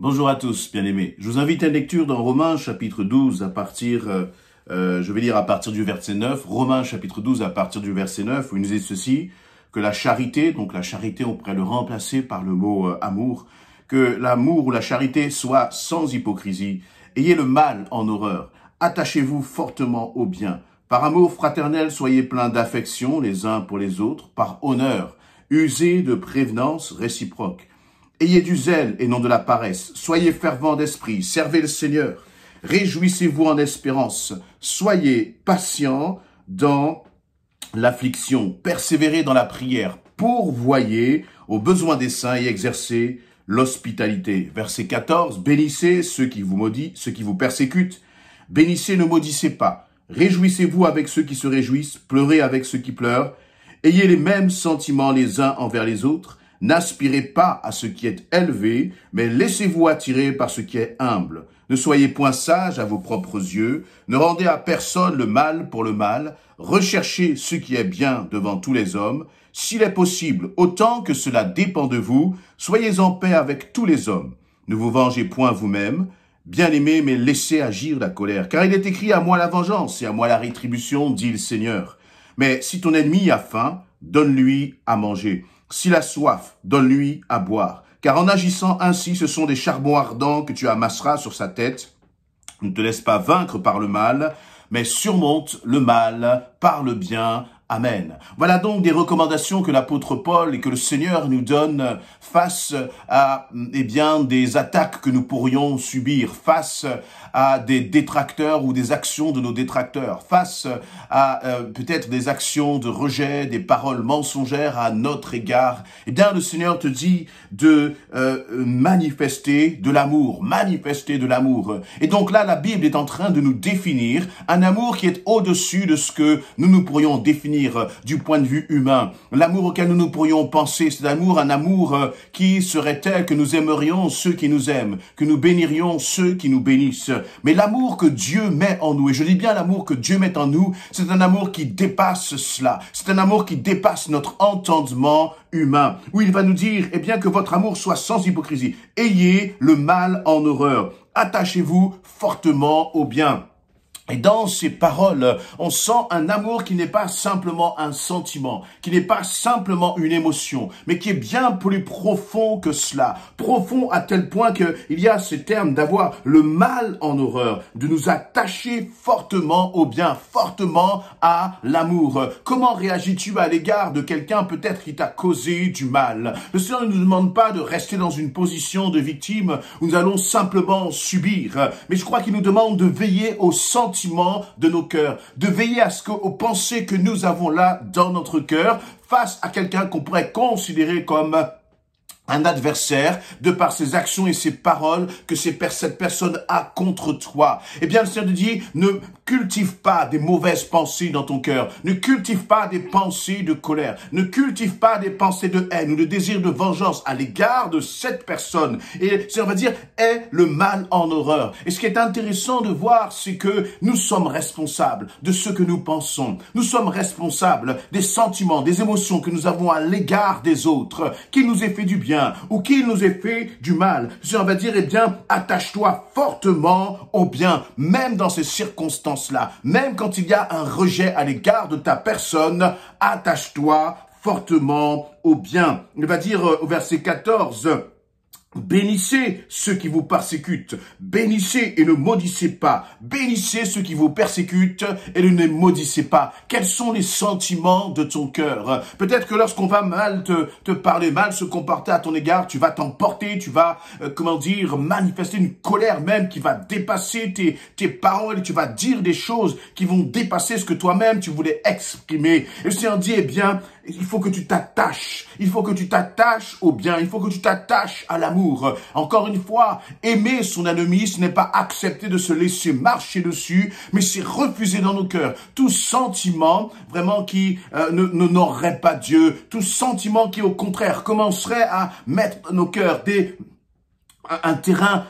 Bonjour à tous, bien-aimés. Je vous invite à une lecture dans Romains chapitre 12 à partir, je vais lire à partir du verset 9. Romains chapitre 12 à partir du verset 9, où il nous dit ceci, que la charité, donc la charité on pourrait le remplacer par le mot amour, que l'amour ou la charité soit sans hypocrisie. Ayez le mal en horreur. Attachez-vous fortement au bien. Par amour fraternel, soyez pleins d'affection les uns pour les autres, par honneur. Usez de prévenance réciproque. Ayez du zèle et non de la paresse. Soyez fervents d'esprit. Servez le Seigneur. Réjouissez-vous en espérance. Soyez patients dans l'affliction. Persévérez dans la prière. Pourvoyez aux besoins des saints et exercez l'hospitalité. Verset 14. Bénissez ceux qui vous maudissent, ceux qui vous persécutent. Bénissez, ne maudissez pas. Réjouissez-vous avec ceux qui se réjouissent. Pleurez avec ceux qui pleurent. Ayez les mêmes sentiments les uns envers les autres. N'aspirez pas à ce qui est élevé, mais laissez-vous attirer par ce qui est humble. Ne soyez point sages à vos propres yeux, ne rendez à personne le mal pour le mal, recherchez ce qui est bien devant tous les hommes. S'il est possible, autant que cela dépend de vous, soyez en paix avec tous les hommes. Ne vous vengez point vous-même, bien-aimés, mais laissez agir la colère. Car il est écrit, à moi la vengeance et à moi la rétribution, dit le Seigneur. Mais si ton ennemi a faim, donne-lui à manger. S'il a soif, donne-lui à boire. Car en agissant ainsi, ce sont des charbons ardents que tu amasseras sur sa tête. Ne te laisse pas vaincre par le mal, mais surmonte le mal par le bien. Amen. Voilà donc des recommandations que l'apôtre Paul et que le Seigneur nous donne face à, des attaques que nous pourrions subir, face à des détracteurs ou des actions de nos détracteurs, face à peut-être des actions de rejet, des paroles mensongères à notre égard. Eh bien, le Seigneur te dit de manifester de l'amour, manifester de l'amour. Et donc là, la Bible est en train de nous définir un amour qui est au-dessus de ce que nous pourrions définir du point de vue humain. L'amour auquel nous pourrions penser, c'est un amour qui serait tel que nous aimerions ceux qui nous aiment, que nous bénirions ceux qui nous bénissent. Mais l'amour que Dieu met en nous, et je dis bien l'amour que Dieu met en nous, c'est un amour qui dépasse cela. C'est un amour qui dépasse notre entendement humain, où il va nous dire, eh bien, que votre amour soit sans hypocrisie. Ayez le mal en horreur. Attachez-vous fortement au bien. Et dans ces paroles, on sent un amour qui n'est pas simplement un sentiment, qui n'est pas simplement une émotion, mais qui est bien plus profond que cela. Profond à tel point qu'il y a ce terme d'avoir le mal en horreur, de nous attacher fortement au bien, fortement à l'amour. Comment réagis-tu à l'égard de quelqu'un peut-être qui t'a causé du mal? Le Seigneur ne nous demande pas de rester dans une position de victime où nous allons simplement subir, mais je crois qu'il nous demande de veiller aux sentiments de nos cœurs, de veiller aux pensées que nous avons là dans notre cœur face à quelqu'un qu'on pourrait considérer comme un adversaire, de par ses actions et ses paroles que cette personne a contre toi. Eh bien, le Seigneur te dit, ne cultive pas des mauvaises pensées dans ton cœur. Ne cultive pas des pensées de colère. Ne cultive pas des pensées de haine ou de désir de vengeance à l'égard de cette personne. Et le Seigneur va dire, aie le mal en horreur. Et ce qui est intéressant de voir, c'est que nous sommes responsables de ce que nous pensons. Nous sommes responsables des sentiments, des émotions que nous avons à l'égard des autres, qu'il nous ait fait du bien ou qu'il nous ait fait du mal. Le Seigneur va dire, eh bien, attache-toi fortement au bien, même dans ces circonstances-là, même quand il y a un rejet à l'égard de ta personne, attache-toi fortement au bien. Il va dire au verset 14, bénissez ceux qui vous persécutent, bénissez et ne maudissez pas, bénissez ceux qui vous persécutent et ne les maudissez pas. Quels sont les sentiments de ton cœur? Peut-être que lorsqu'on va mal te parler, mal se comporter à ton égard, tu vas t'emporter, tu vas, manifester une colère même qui va dépasser tes paroles, et tu vas dire des choses qui vont dépasser ce que toi-même tu voulais exprimer. Et le Seigneur dit, eh bien, il faut que tu t'attaches au bien, il faut que tu t'attaches à l'amour. Encore une fois, aimer son ennemi, ce n'est pas accepter de se laisser marcher dessus, mais c'est refuser dans nos cœurs tout sentiment vraiment qui n'honorerait pas Dieu, tout sentiment qui au contraire commencerait à mettre dans nos cœurs un terrain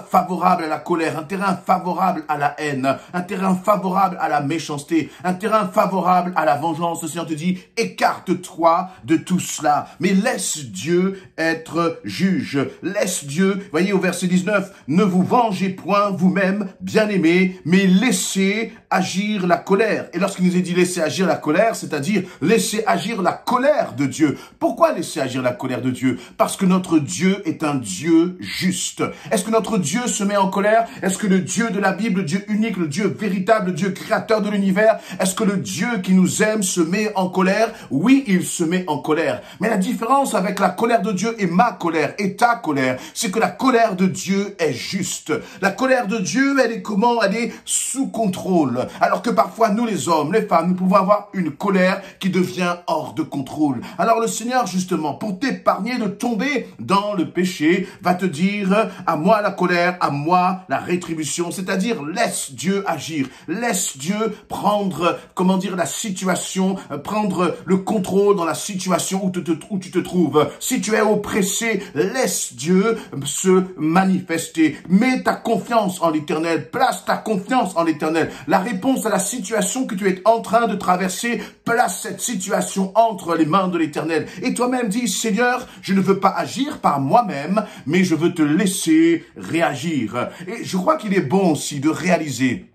favorable à la colère, un terrain favorable à la haine, un terrain favorable à la méchanceté, un terrain favorable à la vengeance. Le Seigneur te dit, écarte-toi de tout cela, mais laisse Dieu être juge. Laisse Dieu, voyez au verset 19, ne vous vengez point vous-même, bien-aimés, mais laissez agir la colère. Et lorsqu'il nous est dit laisser agir la colère, c'est-à-dire laisser agir la colère de Dieu. Pourquoi laisser agir la colère de Dieu? Parce que notre Dieu est un Dieu juste. Est-ce que notre Dieu se met en colère? Est-ce que le Dieu de la Bible, le Dieu unique, le Dieu véritable, le Dieu créateur de l'univers, est-ce que le Dieu qui nous aime se met en colère? Oui, il se met en colère. Mais la différence avec la colère de Dieu et ma colère et ta colère, c'est que la colère de Dieu est juste. La colère de Dieu, elle est comment? Elle est sous contrôle. Alors que parfois, nous les hommes, les femmes, nous pouvons avoir une colère qui devient hors de contrôle. Alors le Seigneur, justement, pour t'épargner de tomber dans le péché, va te dire, à moi la colère, à moi la rétribution. C'est-à-dire, laisse Dieu agir. Laisse Dieu prendre, comment dire, la situation, prendre le contrôle dans la situation où tu te trouves. Si tu es oppressé, laisse Dieu se manifester. Mets ta confiance en l'Éternel. Place ta confiance en l'Éternel. La réponse à la situation que tu es en train de traverser, place cette situation entre les mains de l'Éternel. Et toi-même dis, Seigneur, je ne veux pas agir par moi-même, mais je veux te laisser réagir. Et je crois qu'il est bon aussi de réaliser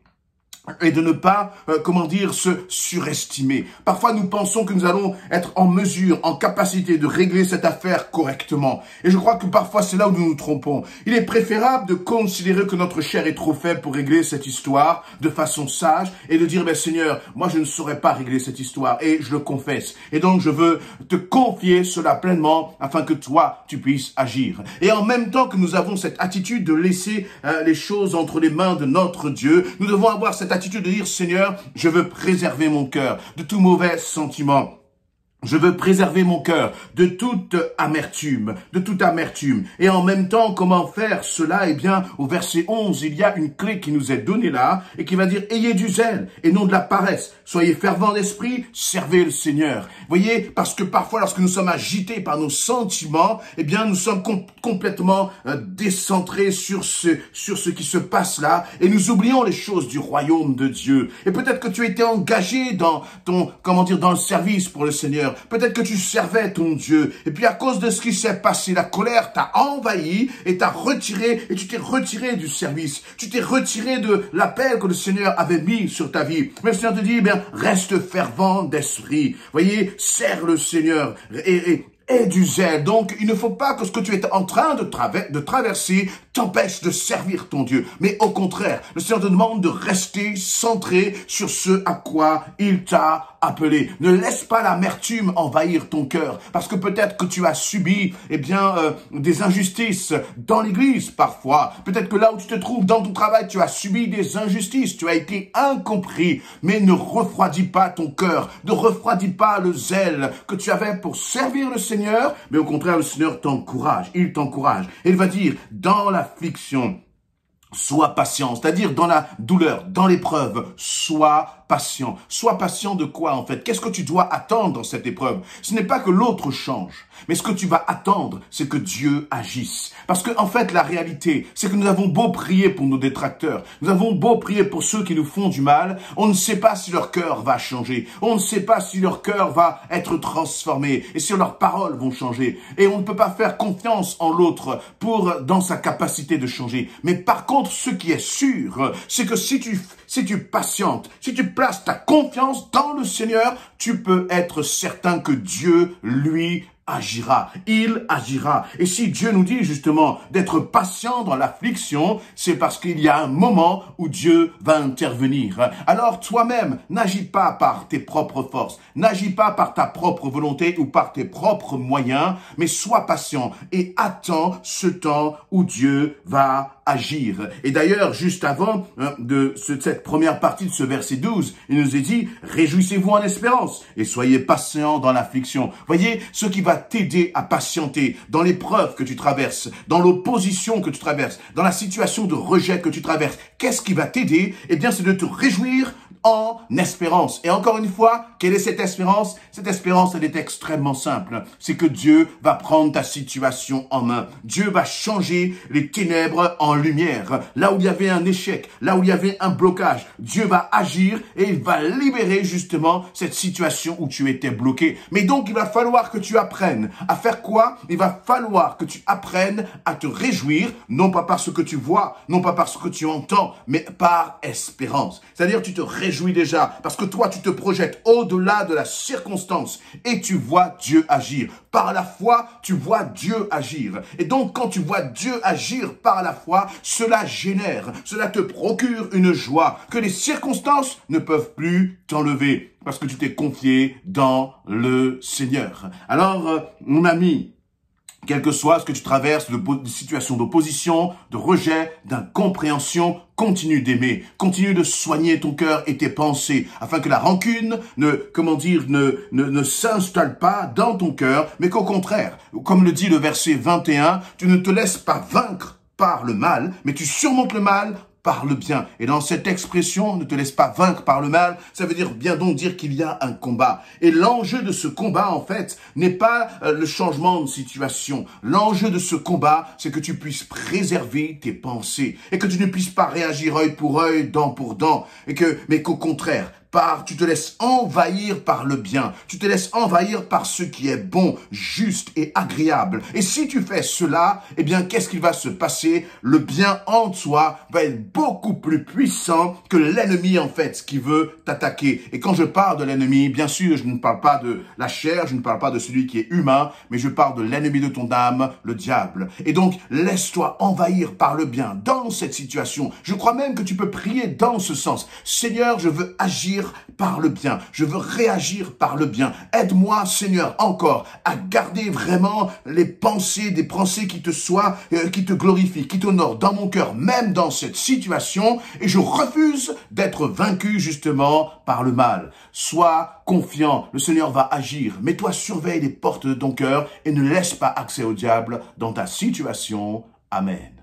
et de ne pas, comment dire, se surestimer. Parfois, nous pensons que nous allons être en mesure, en capacité de régler cette affaire correctement. Et je crois que parfois, c'est là où nous nous trompons. Il est préférable de considérer que notre chair est trop faible pour régler cette histoire de façon sage et de dire, ben Seigneur, moi je ne saurais pas régler cette histoire et je le confesse. Et donc, je veux te confier cela pleinement afin que toi, tu puisses agir. Et en même temps que nous avons cette attitude de laisser les choses entre les mains de notre Dieu, nous devons avoir cette attitude de dire, Seigneur, je veux préserver mon cœur de tout mauvais sentiment. Je veux préserver mon cœur de toute amertume, Et en même temps, comment faire cela? Eh bien, au verset 11, il y a une clé qui nous est donnée là et qui va dire, ayez du zèle et non de la paresse. Soyez fervents d'esprit, servez le Seigneur. Voyez, parce que parfois, lorsque nous sommes agités par nos sentiments, eh bien, nous sommes complètement décentrés sur ce qui se passe là et nous oublions les choses du royaume de Dieu. Et peut-être que tu étais engagé dans dans le service pour le Seigneur. Peut-être que tu servais ton Dieu. Et puis à cause de ce qui s'est passé, la colère t'a envahi et t'a retiré. Et tu t'es retiré du service. Tu t'es retiré de l'appel que le Seigneur avait mis sur ta vie. Mais le Seigneur te dit, eh bien, reste fervent d'esprit. Voyez, sers le Seigneur. Et du zèle. Donc, il ne faut pas que ce que tu es en train de traverser t'empêche de servir ton Dieu. Mais au contraire, le Seigneur te demande de rester centré sur ce à quoi il t'a appelé. Ne laisse pas l'amertume envahir ton cœur. Parce que peut-être que tu as subi, des injustices dans l'église parfois. Peut-être que là où tu te trouves dans ton travail, tu as subi des injustices. Tu as été incompris. Mais ne refroidis pas ton cœur. Ne refroidis pas le zèle que tu avais pour servir le Seigneur. Mais au contraire, le Seigneur t'encourage. Il t'encourage. Et il va dire, dans l'affliction, sois patient, c'est-à-dire dans la douleur, dans l'épreuve, sois patient. Sois patient de quoi en fait? Qu'est-ce que tu dois attendre dans cette épreuve? Ce n'est pas que l'autre change, mais ce que tu vas attendre, c'est que Dieu agisse. Parce que en fait, la réalité, c'est que nous avons beau prier pour nos détracteurs, nous avons beau prier pour ceux qui nous font du mal, on ne sait pas si leur cœur va changer, on ne sait pas si leur cœur va être transformé et si leurs paroles vont changer. Et on ne peut pas faire confiance en l'autre dans sa capacité de changer. Mais par contre, ce qui est sûr, c'est que si tu patientes, si tu places ta confiance dans le Seigneur, tu peux être certain que Dieu, lui, agira. Il agira. Et si Dieu nous dit justement d'être patient dans l'affliction, c'est parce qu'il y a un moment où Dieu va intervenir. Alors toi-même, n'agis pas par tes propres forces, n'agis pas par ta propre volonté ou par tes propres moyens, mais sois patient et attends ce temps où Dieu va agir. Et d'ailleurs, juste avant cette première partie de ce verset 12, il nous est dit, réjouissez-vous en espérance et soyez patients dans l'affliction. Voyez, ce qui va t'aider à patienter dans l'épreuve que tu traverses, dans l'opposition que tu traverses, dans la situation de rejet que tu traverses. Qu'est-ce qui va t'aider? Eh bien, c'est de te réjouir en espérance. Et encore une fois, quelle est cette espérance? Cette espérance, elle est extrêmement simple. C'est que Dieu va prendre ta situation en main. Dieu va changer les ténèbres en lumière. Là où il y avait un échec, là où il y avait un blocage, Dieu va agir et il va libérer justement cette situation où tu étais bloqué. Mais donc, il va falloir que tu apprennes à faire quoi? Il va falloir que tu apprennes à te réjouir, non pas par ce que tu vois, non pas par ce que tu entends, mais par espérance. C'est-à-dire, tu te réjouis déjà parce que toi, tu te projettes au-delà de la circonstance et tu vois Dieu agir. Par la foi, tu vois Dieu agir. Et donc, quand tu vois Dieu agir par la foi, cela génère, cela te procure une joie que les circonstances ne peuvent plus t'enlever parce que tu t'es confié dans le Seigneur. Alors, mon ami, quel que soit ce que tu traverses, de situations d'opposition, de rejet, d'incompréhension, continue d'aimer, continue de soigner ton cœur et tes pensées, afin que la rancune ne s'installe pas dans ton cœur, mais qu'au contraire, comme le dit le verset 21, tu ne te laisses pas vaincre par le mal, mais tu surmontes le mal par le bien. Et dans cette expression, ne te laisse pas vaincre par le mal, ça veut bien donc dire qu'il y a un combat. Et l'enjeu de ce combat, en fait, n'est pas le changement de situation. L'enjeu de ce combat, c'est que tu puisses préserver tes pensées et que tu ne puisses pas réagir œil pour œil, dent pour dent, mais qu'au contraire, tu te laisses envahir par le bien. Tu te laisses envahir par ce qui est bon, juste et agréable. Et si tu fais cela, eh bien, qu'est-ce qui va se passer? Le bien en toi va être beaucoup plus puissant que l'ennemi, en fait, qui veut t'attaquer. Et quand je parle de l'ennemi, bien sûr, je ne parle pas de la chair, je ne parle pas de celui qui est humain, mais je parle de l'ennemi de ton âme, le diable. Et donc, laisse-toi envahir par le bien dans cette situation. Je crois même que tu peux prier dans ce sens. Seigneur, je veux agir par le bien. Je veux réagir par le bien. Aide-moi, Seigneur, encore à garder vraiment des pensées qui te glorifient, qui t'honorent dans mon cœur, même dans cette situation. Et je refuse d'être vaincu justement par le mal. Sois confiant, le Seigneur va agir. Mais toi, surveille les portes de ton cœur et ne laisse pas accès au diable dans ta situation. Amen.